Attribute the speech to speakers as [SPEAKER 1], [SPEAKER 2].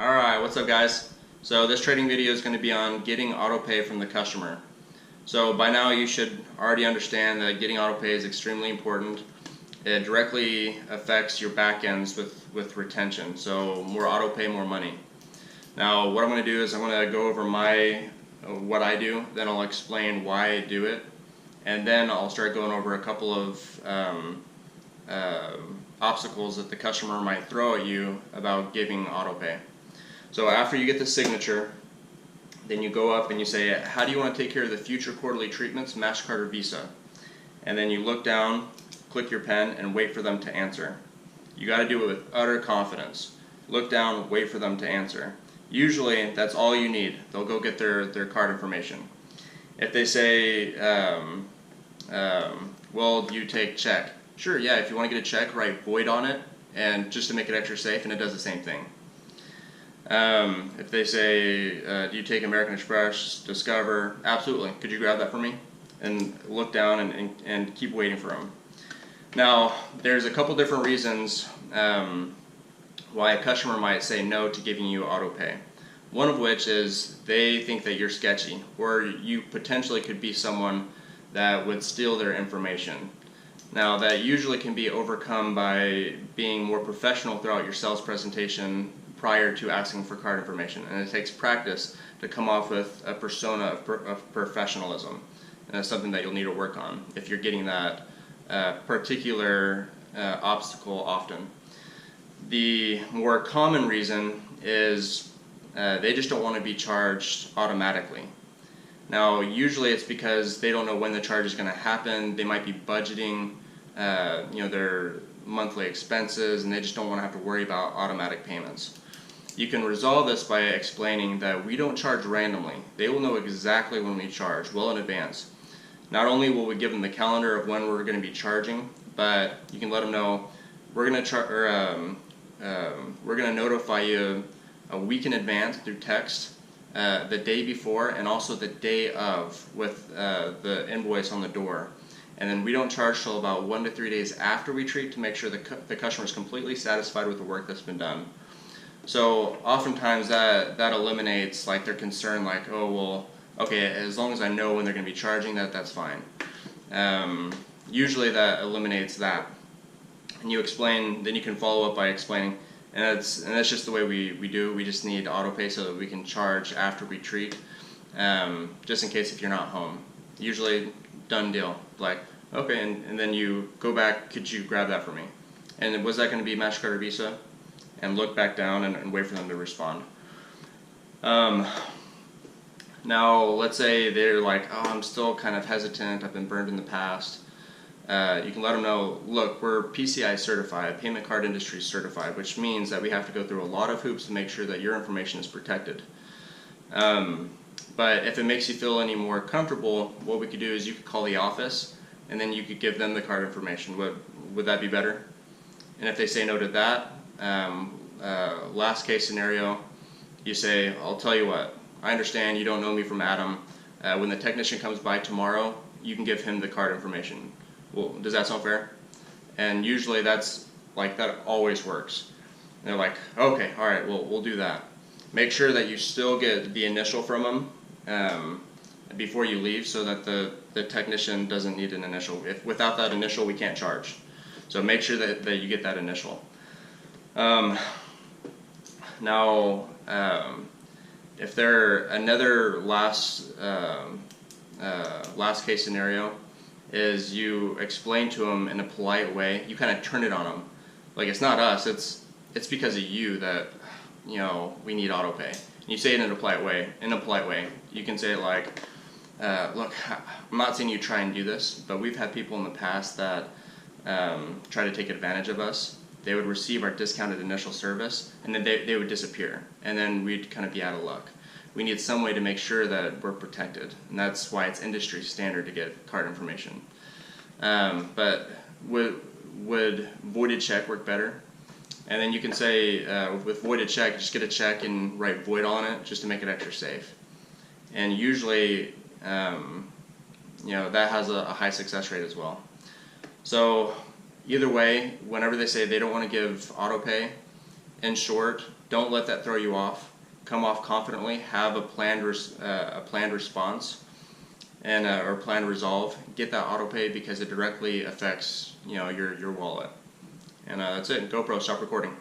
[SPEAKER 1] Alright, what's up guys? So this trading video is going to be on getting auto pay from the customer. So by now you should already understand that getting auto pay is extremely important. It directly affects your back ends with retention. So more auto pay, more money. Now what I'm going to do is I'm going to go over what I do, then I'll explain why I do it, and then I'll start going over a couple of obstacles that the customer might throw at you about giving auto pay. So after you get the signature, then you go up and you say, how do you want to take care of the future quarterly treatments, MasterCard or Visa? And then you look down, click your pen, and wait for them to answer. You got to do it with utter confidence. Look down, wait for them to answer. Usually that's all you need. They'll go get their card information. If they say, well, do you take check? Sure, yeah, if you want to get a check, write void on it, and just to make it extra safe, and it does the same thing. If they say, do you take American Express, Discover? Absolutely. Could you grab that for me? And look down and keep waiting for them. Now, there's a couple different reasons why a customer might say no to giving you auto pay. One of which is they think that you're sketchy, or you potentially could be someone that would steal their information. Now, that usually can be overcome by being more professional throughout your sales presentation prior to asking for card information, and it takes practice to come off with a persona of professionalism, and that's something that you'll need to work on if you're getting that particular obstacle often. The more common reason is they just don't want to be charged automatically. Now usually it's because they don't know when the charge is going to happen. They might be budgeting their monthly expenses, and they just don't want to have to worry about automatic payments. You can resolve this by explaining that we don't charge randomly. They will know exactly when we charge, well in advance. Not only will we give them the calendar of when we're going to be charging, but you can let them know we're going to notify you a week in advance through text, the day before, and also the day of, with the invoice on the door. And then we don't charge till about 1 to 3 days after we treat to make sure the customer is completely satisfied with the work that's been done. So oftentimes that eliminates like their concern, like, oh well, okay, as long as I know when they're going to be charging, that's fine. Usually that eliminates that. And you explain, then you can follow up by explaining, and that's just the way we do. We just need auto pay so that we can charge after we treat, just in case if you're not home. Usually done deal. Like, okay, and then you go back, could you grab that for me? And was that going to be MasterCard or Visa? And look back down and wait for them to respond. Now, let's say they're like, oh, I'm still kind of hesitant, I've been burned in the past. You can let them know, look, we're PCI certified, Payment Card Industry certified, which means that we have to go through a lot of hoops to make sure that your information is protected. But if it makes you feel any more comfortable, what we could do is you could call the office, and then you could give them the card information. Would that be better? And if they say no to that, last case scenario, you say, I'll tell you what, I understand you don't know me from Adam. When the technician comes by tomorrow, you can give him the card information. Well, does that sound fair? And usually that always works. And they're like, okay, all right, well, we'll do that. Make sure that you still get the initial from them before you leave, so that the technician doesn't need an initial. If without that initial, we can't charge. So make sure that you get that initial. Now, if there another last case scenario is you explain to them in a polite way. You kind of turn it on them, like it's not us. It's because of you that we need auto pay. And you say it in a polite way. You can say it like, look, I'm not saying you try and do this, but we've had people in the past that try to take advantage of us. They would receive our discounted initial service, and then they would disappear, and then we'd kind of be out of luck. We need some way to make sure that we're protected, and that's why it's industry standard to get card information. But would voided check work better? And then you can say, with voided check, just get a check and write void on it, just to make it extra safe. And usually, that has a high success rate as well. So either way, whenever they say they don't want to give auto pay, in short, Don't let that throw you off. Come off confidently. Have a planned response and or planned resolve. Get that auto pay because it directly affects your wallet. And that's it. GoPro, stop recording.